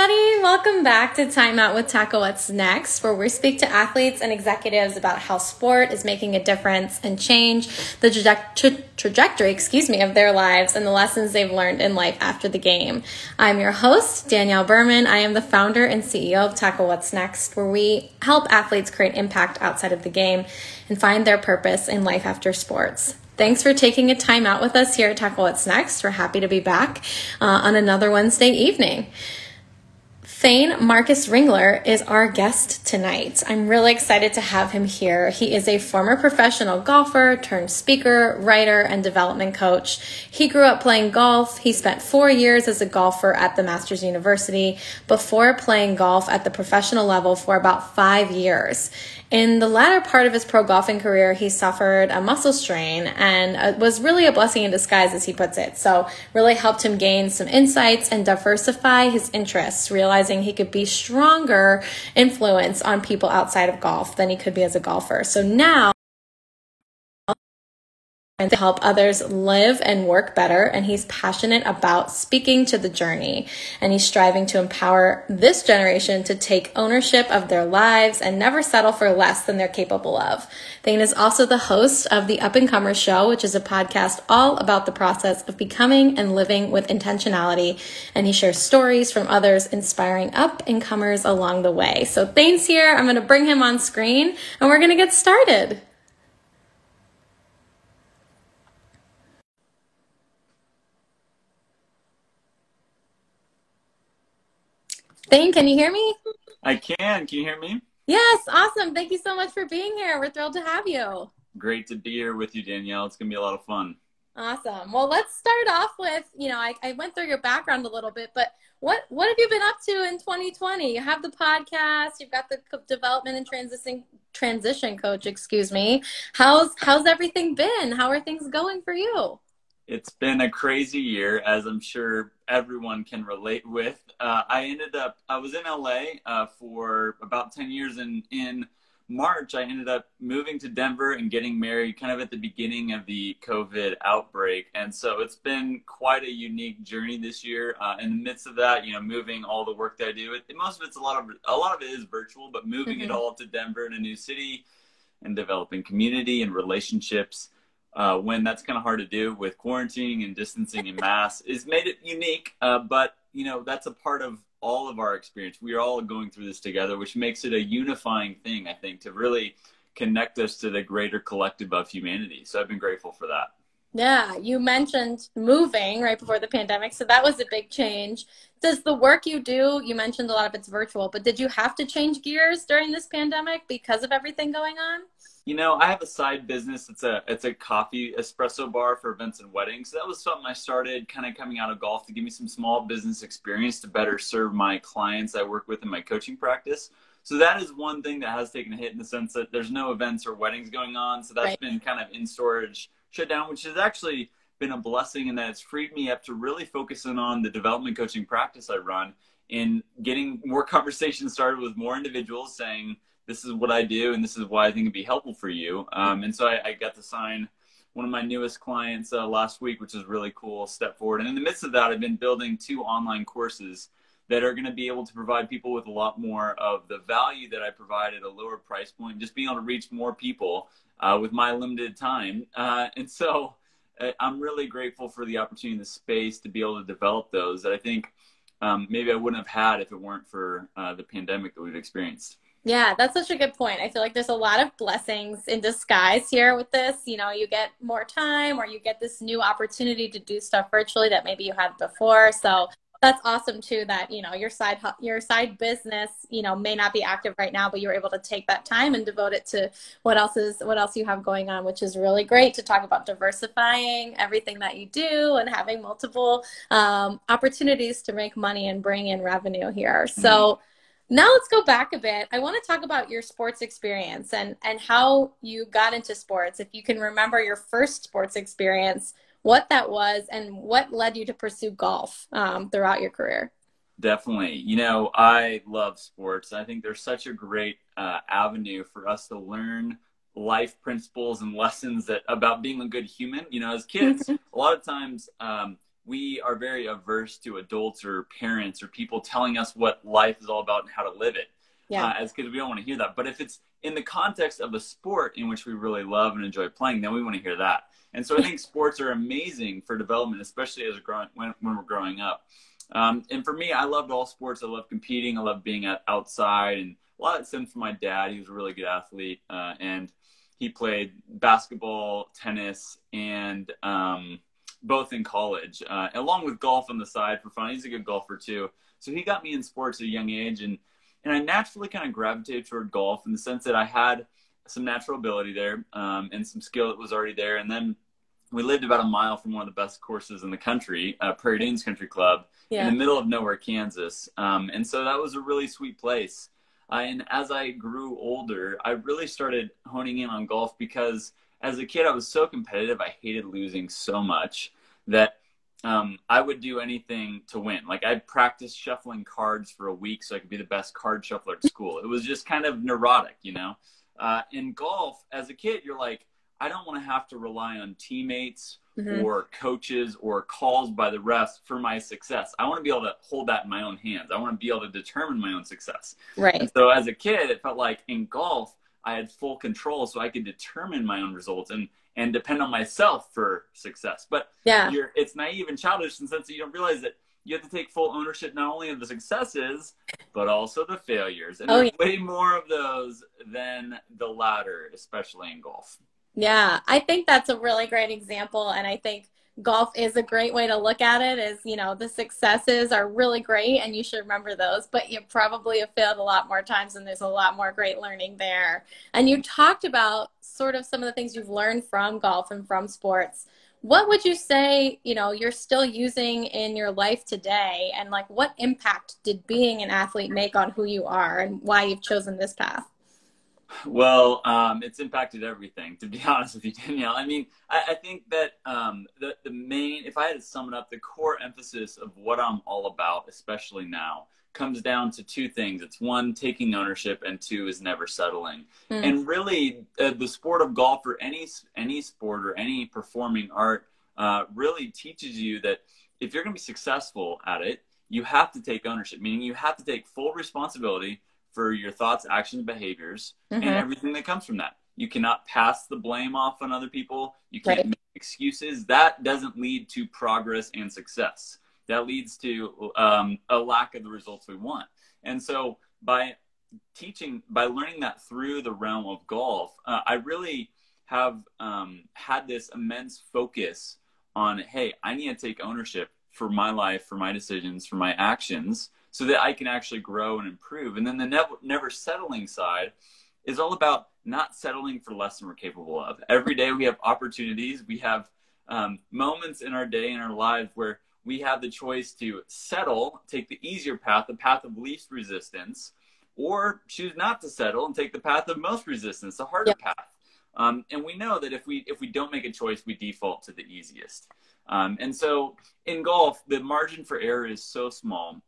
everybody. Welcome back to Timeout with Tackle What's Next, where we speak to athletes and executives about how sport is making a difference and change the trajectory, of their lives and the lessons they've learned in life after the game. I'm your host, Danielle Berman. I am the founder and CEO of Tackle What's Next, where we help athletes create impact outside of the game and find their purpose in life after sports. Thanks for taking a time out with us here at Tackle What's Next. We're happy to be back on another Wednesday evening. Thane Marcus Ringler is our guest tonight. I'm really excited to have him here. He is a former professional golfer turned speaker, writer, and development coach. He grew up playing golf. He spent 4 years as a golfer at the Masters University before playing golf at the professional level for about 5 years. In the latter part of his pro golfing career, he suffered a muscle strain and it was really a blessing in disguise, as he puts it. So really helped him gain some insights and diversify his interests, realizing he could be stronger influence on people outside of golf than he could be as a golfer. So now, and to help others live and work better, and he's passionate about speaking to the journey, and he's striving to empower this generation to take ownership of their lives and never settle for less than they're capable of. Thane is also the host of the Up and Comers Show, which is a podcast all about the process of becoming and living with intentionality, and he shares stories from others inspiring up and comers along the way. So Thane's here. I'm going to bring him on screen, and we're going to get started. Thane, can you hear me? I can. Can you hear me? Yes, awesome. Thank you so much for being here. We're thrilled to have you. Great to be here with you, Danielle. It's going to be a lot of fun. Awesome. Well, let's start off with, I went through your background a little bit, but what have you been up to in 2020? You have the podcast, you've got the development and transition coach, How's everything been? How are things going for you? It's been a crazy year, as I'm sure everyone can relate with. I was in LA for about 10 years, and in March, I ended up moving to Denver and getting married kind of at the beginning of the COVID outbreak. And so it's been quite a unique journey this year. In the midst of that, moving all the work that I do, most of it's a lot of it is virtual, but moving it all to Denver in a new city and developing community and relationships. When that's kind of hard to do with quarantining and distancing and masks, it's made it unique. But, that's a part of all of our experience. We are all going through this together, which makes it a unifying thing, I think, to really connect us to the greater collective of humanity. So I've been grateful for that. Yeah, you mentioned moving right before the pandemic, so that was a big change. Does the work you do, you mentioned a lot of it's virtual, but did you have to change gears during this pandemic because of everything going on? I have a side business. It's a coffee espresso bar for events and weddings. So that was something I started kind of coming out of golf to give me some small business experience to better serve my clients I work with in my coaching practice. So that is one thing that has taken a hit in the sense that there's no events or weddings going on. So that's been kind of in storage shut down, which has actually been a blessing in that it's freed me up to really focus in on the development coaching practice I run and getting more conversations started with more individuals saying, this is what I do, and this is why I think it'd be helpful for you. And so I got to sign one of my newest clients last week, which is a really cool step forward. And in the midst of that, I've been building 2 online courses that are going to be able to provide people with a lot more of the value that I provide at a lower price point, just being able to reach more people with my limited time. And so I'm really grateful for the opportunity in the space to be able to develop those that I think maybe I wouldn't have had if it weren't for the pandemic that we've experienced. Yeah, that's such a good point. I feel like there's a lot of blessings in disguise here with this. You get more time or you get this new opportunity to do stuff virtually that maybe you had before. So that's awesome too that, your side business, may not be active right now, but you're able to take that time and devote it to what else you have going on, which is really great to talk about diversifying everything that you do and having multiple opportunities to make money and bring in revenue here. So now let's go back a bit. I want to talk about your sports experience and how you got into sports. If you can remember your first sports experience, what that was and what led you to pursue golf throughout your career. Definitely. I love sports. I think there's such a great avenue for us to learn life principles and lessons about being a good human. As kids, a lot of times we are very averse to adults or parents or people telling us what life is all about and how to live it. Yeah. As kids, we don't want to hear that. But if it's in the context of a sport in which we really love and enjoy playing, then we want to hear that. And so I think sports are amazing for development, especially as when we're growing up. And for me, I loved all sports. I love competing. I love being outside. And a lot of it stems from my dad. He was a really good athlete. And he played basketball, tennis, and both in college, along with golf on the side for fun. He's a good golfer too. So he got me in sports at a young age. And I naturally kind of gravitated toward golf in the sense that I had some natural ability there and some skill that was already there. And then we lived about a mile from one of the best courses in the country, Prairie Dunes Country Club, in the middle of nowhere, Kansas. And so that was a really sweet place. And as I grew older, I really started honing in on golf because as a kid, I was so competitive. I hated losing so much that I would do anything to win. Like I'd practice shuffling cards for a week so I could be the best card shuffler at school. It was just kind of neurotic, you know? In golf, as a kid, you're like, I don't want to have to rely on teammates or coaches or calls by the refs for my success. I want to be able to hold that in my own hands. I want to be able to determine my own success. Right. And so as a kid, it felt like in golf, I had full control so I could determine my own results and depend on myself for success. But it's naive and childish in the sense that you don't realize that you have to take full ownership not only of the successes, but also the failures. And there's way more of those than the latter, especially in golf. Yeah, I think that's a really great example. And I think golf is a great way to look at it is, you know, the successes are really great and you should remember those, but you probably have failed a lot more times and there's a lot more great learning there. And you talked about sort of some of the things you've learned from golf and from sports. What would you say, you know, you're still using in your life today? And like, what impact did being an athlete make on who you are and why you've chosen this path? Well, it's impacted everything, to be honest with you, Danielle. I mean, I think that the main, if I had to sum it up, the core emphasis of what I'm all about, especially now, comes down to two things. It's one, taking ownership, and two is never settling. And really, the sport of golf or any sport or any performing art really teaches you that if you're going to be successful at it, you have to take ownership, meaning you have to take full responsibility for your thoughts, actions, behaviors, and everything that comes from that. You cannot pass the blame off on other people. You can't make excuses. That doesn't lead to progress and success. That leads to a lack of the results we want. And so by learning that through the realm of golf, I really have had this immense focus on, hey, I need to take ownership for my life, for my decisions, for my actions, so that I can actually grow and improve. And then the never settling side is all about not settling for less than we're capable of. Every day we have opportunities. We have moments in our day, in our lives, where we have the choice to settle, take the easier path, the path of least resistance, or choose not to settle and take the path of most resistance, the harder path. And we know that if we don't make a choice, we default to the easiest. And so in golf, the margin for error is so small.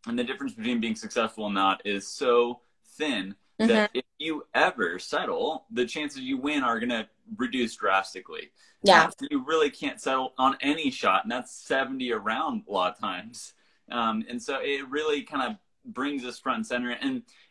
And the difference between being successful and not is so thin that if you ever settle, the chances you win are going to reduce drastically. So you really can't settle on any shot, and that's 70 around a lot of times. And so it really kind of brings us front and center.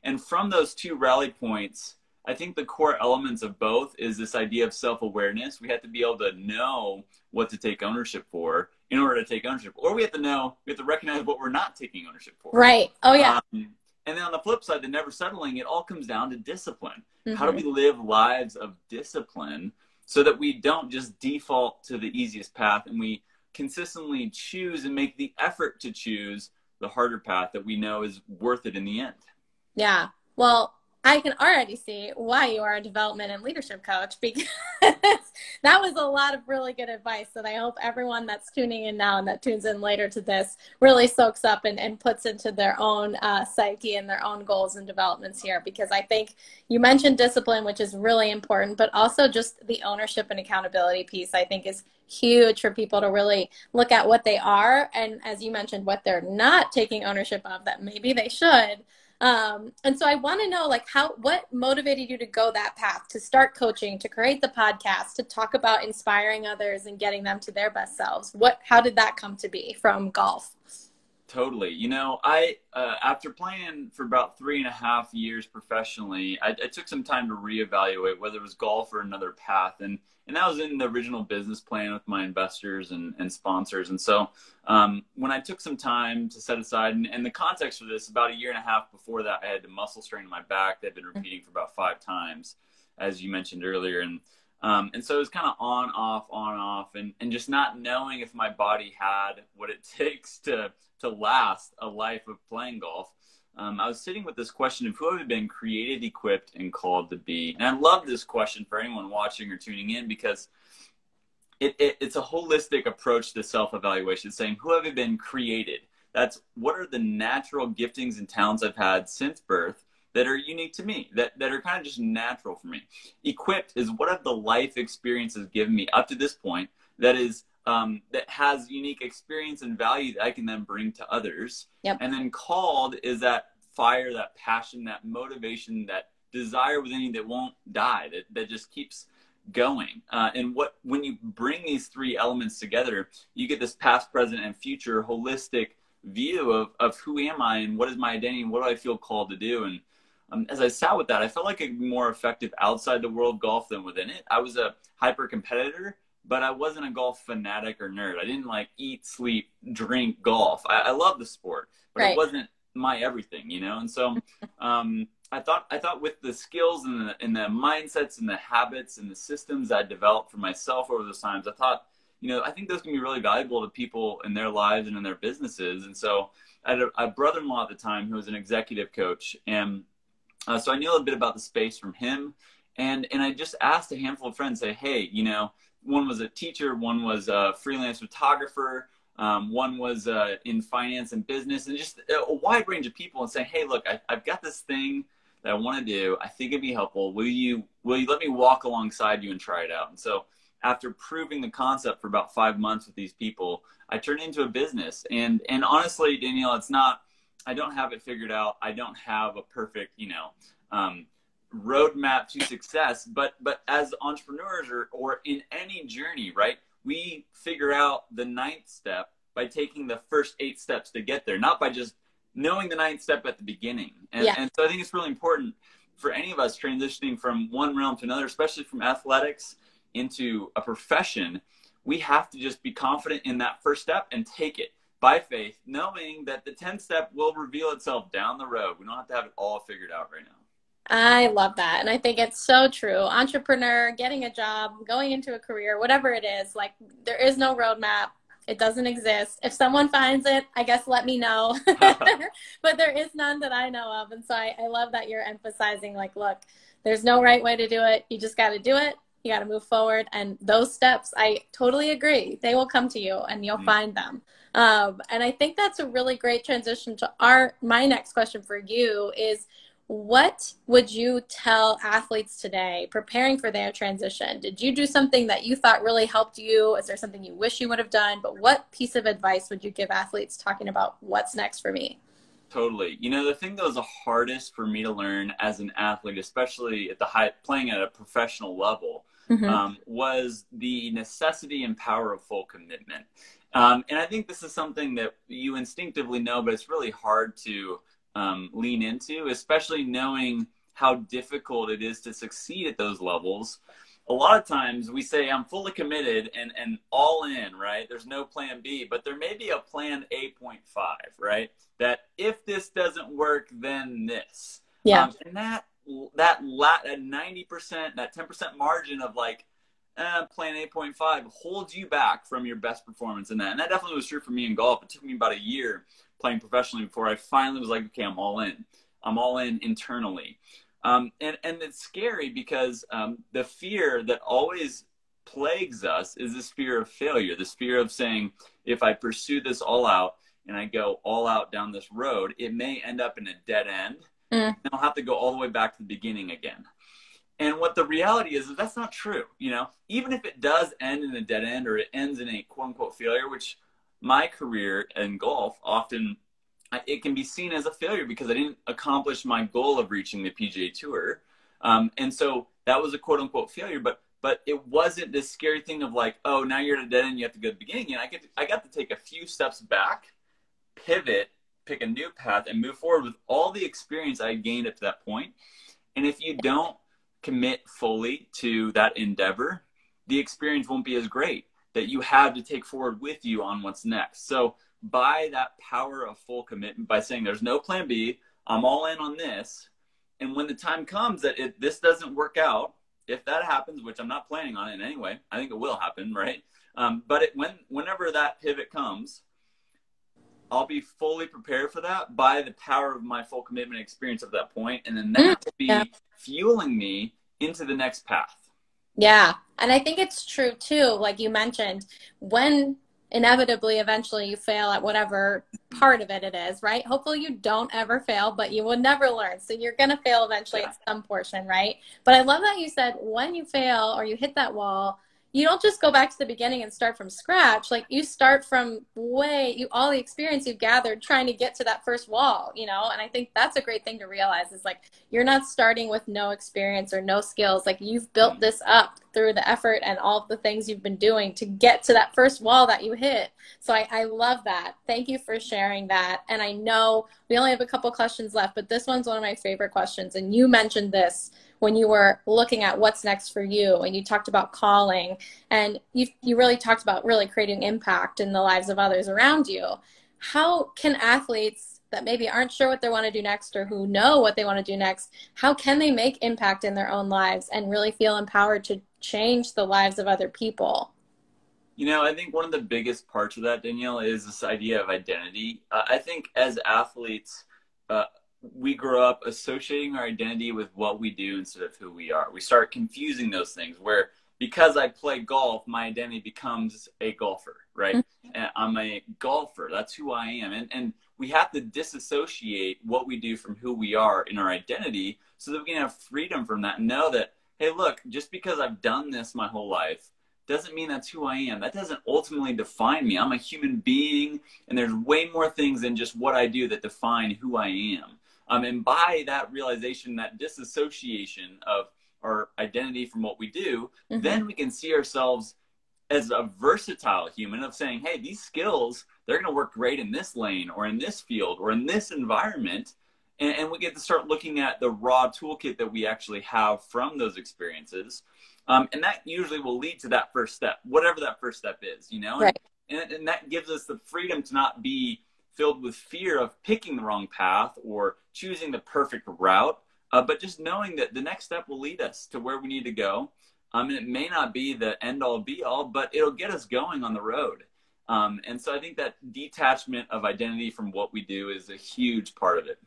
And from those two rally points, I think the core elements of both is this idea of self-awareness. We have to be able to know what to take ownership for in order to take ownership. Or we have to recognize what we're not taking ownership for. Right. Oh, yeah. And then on the flip side, the never settling, it all comes down to discipline. How do we live lives of discipline so that we don't just default to the easiest path and we consistently choose and make the effort to choose the harder path that we know is worth it in the end? Yeah. Well, I can already see why you are a development and leadership coach, because that was a lot of really good advice that I hope everyone that's tuning in now and that tunes in later to this really soaks up and puts into their own psyche and their own goals and developments here. Because I think you mentioned discipline, which is really important, but also just the ownership and accountability piece, I think, is huge for people to really look at what they are. And as you mentioned, what they're not taking ownership of that maybe they should. And so I want to know, like, what motivated you to go that path, to start coaching, to create the podcast, to talk about inspiring others and getting them to their best selves? How did that come to be from golf? Totally. I after playing for about 3.5 years professionally, I took some time to reevaluate whether it was golf or another path, and that was in the original business plan with my investors and sponsors. And so when I took some time to set aside, and the context for this, about 1.5 years before that, I had a muscle strain in my back that I'd been repeating for about 5 times, as you mentioned earlier, and so it was kind of on, off, and just not knowing if my body had what it takes to last a life of playing golf. I was sitting with this question of who have I been created, equipped, and called to be. And I love this question for anyone watching or tuning in, because it's a holistic approach to self-evaluation, saying, who have I been created? That's what are the natural giftings and talents I've had since birth that are unique to me, that are kind of just natural for me. Equipped is what have the life experiences given me up to this point that is that has unique experience and value that I can then bring to others. Yep. And then called is that fire, that passion, that motivation, that desire within you that won't die, that just keeps going. And when you bring these three elements together, you get this past, present, and future holistic view of who am I and what is my identity and what do I feel called to do. And as I sat with that, I felt like I'd be more effective outside the world of golf than within it. I was a hyper competitor, but I wasn't a golf fanatic or nerd. I didn't like eat, sleep, drink golf. I love the sport, but Right. It wasn't my everything, And so I thought with the skills and the mindsets and the habits and the systems I developed for myself over those times, I thought, I think those can be really valuable to people in their lives and in their businesses. And so I had a brother-in-law at the time who was an executive coach, and so I knew a little bit about the space from him. And I just asked a handful of friends, say, hey, one was a teacher, one was a freelance photographer, one was in finance and business, and just a wide range of people, and saying, hey, look, I've got this thing that I want to do. I think it'd be helpful. Will you let me walk alongside you and try it out? And so after proving the concept for about 5 months with these people, I turned it into a business. And honestly, Danielle, I don't have it figured out. I don't have a perfect, roadmap to success, but as entrepreneurs or in any journey, right, we figure out the 9th step by taking the first 8 steps to get there, not by just knowing the 9th step at the beginning. And so I think it's really important for any of us transitioning from one realm to another, especially from athletics into a profession. We have to just be confident in that first step and take it by faith, knowing that the 10th step will reveal itself down the road. We don't have to have it all figured out right now. I love that. And I think it's so true. Entrepreneur, getting a job, going into a career, whatever it is, like there is no roadmap. It doesn't exist. If someone finds it, I guess let me know. But there is none that I know of. And so I love that you're emphasizing, like, look, there's no right way to do it. You just got to do it. You got to move forward. And those steps, I totally agree. They will come to you and you'll find them. And I think that's a really great transition to my next question for you is, what would you tell athletes today preparing for their transition? Did you do something that you thought really helped you? Is there something you wish you would have done? But what piece of advice would you give athletes talking about what's next for me? Totally. The thing that was the hardest for me to learn as an athlete, especially at playing at a professional level, was the necessity and power of full commitment. And I think this is something that you instinctively know, but it's really hard to lean into, especially knowing how difficult it is to succeed at those levels. A lot of times we say, I'm fully committed and all in, right? There's no plan B, but there may be a plan 8.5, right? That if this doesn't work, then this. Yeah. And that 90%, that 10% margin of like, plan 8.5 holds you back from your best performance in that. And that definitely was true for me in golf. It took me about a year playing professionally before I finally was like, okay, I'm all in. I'm all in internally. And it's scary because the fear that always plagues us is this fear of failure, this fear of saying, if I pursue this all out and I go all out down this road, it may end up in a dead end. And I'll have to go all the way back to the beginning again. And what the reality is that's not true. Even if it does end in a dead end or it ends in a quote unquote failure, which my career in golf often it can be seen as a failure because I didn't accomplish my goal of reaching the PGA Tour. And so that was a quote unquote failure, but it wasn't this scary thing of like, oh, now you're at a dead end, you have to go to the beginning. And I got to take a few steps back, pivot, pick a new path, and move forward with all the experience I gained up to that point. And if you don't commit fully to that endeavor, the experience won't be as great that you have to take forward with you on what's next. So by that power of full commitment, by saying there's no plan B, I'm all in on this. And when the time comes that this doesn't work out, if that happens, which I'm not planning on it in any way, I think it will happen, right? But whenever that pivot comes, I'll be fully prepared for that by the power of my full commitment experience at that point. And then that will be fueling me into the next path. Yeah. And I think it's true too, like you mentioned, when inevitably eventually you fail at whatever part of it is, right? Hopefully you don't ever fail, but you will never learn. So you're going to fail eventually at some portion, right? But I love that you said when you fail or you hit that wall, you don't just go back to the beginning and start from scratch. Like you start from all the experience you've gathered trying to get to that first wall, you know? And I think that's a great thing to realize is like, you're not starting with no experience or no skills. Like you've built this up through the effort and all of the things you've been doing to get to that first wall that you hit. So I love that. Thank you for sharing that. And I know we only have a couple questions left, but this one's one of my favorite questions. And you mentioned this when you were looking at what's next for you, and you talked about calling, and you really talked about really creating impact in the lives of others around you. How can athletes that maybe aren't sure what they want to do next or who know what they want to do next, how can they make impact in their own lives and really feel empowered to change the lives of other people? You know, I think one of the biggest parts of that, Danielle, is this idea of identity. I think as athletes, we grow up associating our identity with what we do instead of who we are. We start confusing those things where because I play golf, my identity becomes a golfer, right? And I'm a golfer. That's who I am. And we have to disassociate what we do from who we are in our identity so that we can have freedom from that and know that, hey, look, just because I've done this my whole life doesn't mean that's who I am. That doesn't ultimately define me. I'm a human being, and there's way more things than just what I do that define who I am. And by that realization, that disassociation of our identity from what we do, then we can see ourselves as a versatile human of saying, hey, these skills, they're going to work great in this lane or in this field or in this environment. And we get to start looking at the raw toolkit that we actually have from those experiences. And that usually will lead to that first step, whatever that first step is, you know? Right. And that gives us the freedom to not be filled with fear of picking the wrong path or choosing the perfect route, but just knowing that the next step will lead us to where we need to go. And it may not be the end all be all, but it'll get us going on the road. And so I think that detachment of identity from what we do is a huge part of it.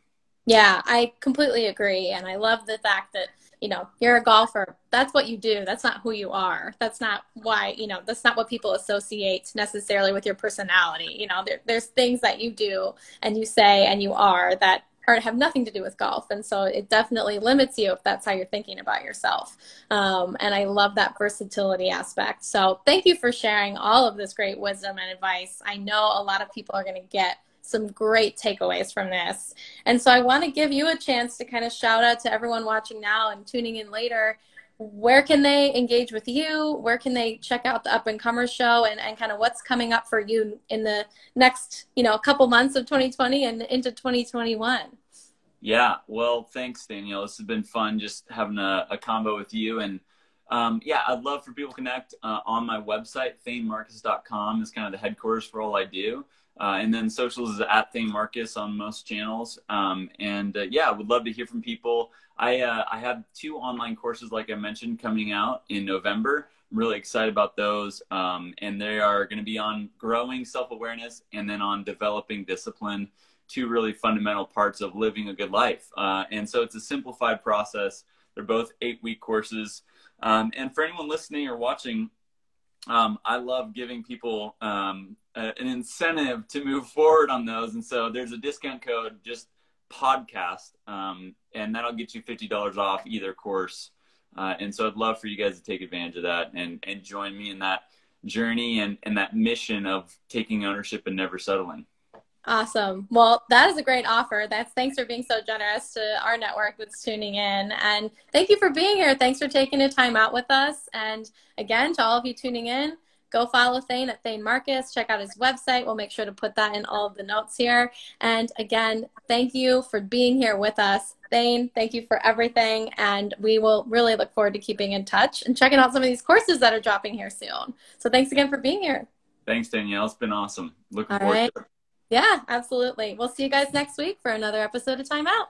Yeah, I completely agree. And I love the fact that, you know, you're a golfer. That's what you do. That's not who you are. That's not why, you know, that's not what people associate necessarily with your personality. You know, there's things that you do and you say and you are that have nothing to do with golf. And so it definitely limits you if that's how you're thinking about yourself. And I love that versatility aspect. So thank you for sharing all of this great wisdom and advice. I know a lot of people are going to get some great takeaways from this. And so I want to give you a chance to kind of shout out to everyone watching now and tuning in later. Where can they engage with you? Where can they check out the Up and Comers show and kind of what's coming up for you in the next, you know, couple months of 2020 and into 2021? Yeah, well, thanks, Danielle. This has been fun just having a combo with you. And yeah, I'd love for people to connect on my website. ThaneMarcus.com is kind of the headquarters for all I do. And then socials is at Thane Marcus on most channels. Yeah, I would love to hear from people. I have 2 online courses, like I mentioned, coming out in November. I'm really excited about those. And they are going to be on growing self-awareness and then on developing discipline, 2 really fundamental parts of living a good life. And so it's a simplified process. They're both 8-week courses. And for anyone listening or watching, I love giving people an incentive to move forward on those. And so there's a discount code, just podcast, and that'll get you $50 off either course. And so I'd love for you guys to take advantage of that and join me in that journey and that mission of taking ownership and never settling. Awesome. Well, that is a great offer. Thanks for being so generous to our network that's tuning in. And thank you for being here. Thanks for taking the time out with us. And again, to all of you tuning in, go follow Thane at Thane Marcus. Check out his website. We'll make sure to put that in all of the notes here. And again, thank you for being here with us. Thane, thank you for everything. And we will really look forward to keeping in touch and checking out some of these courses that are dropping here soon. So thanks again for being here. Thanks, Danielle. It's been awesome. Looking All forward right. to it. Yeah, absolutely. We'll see you guys next week for another episode of Timeout.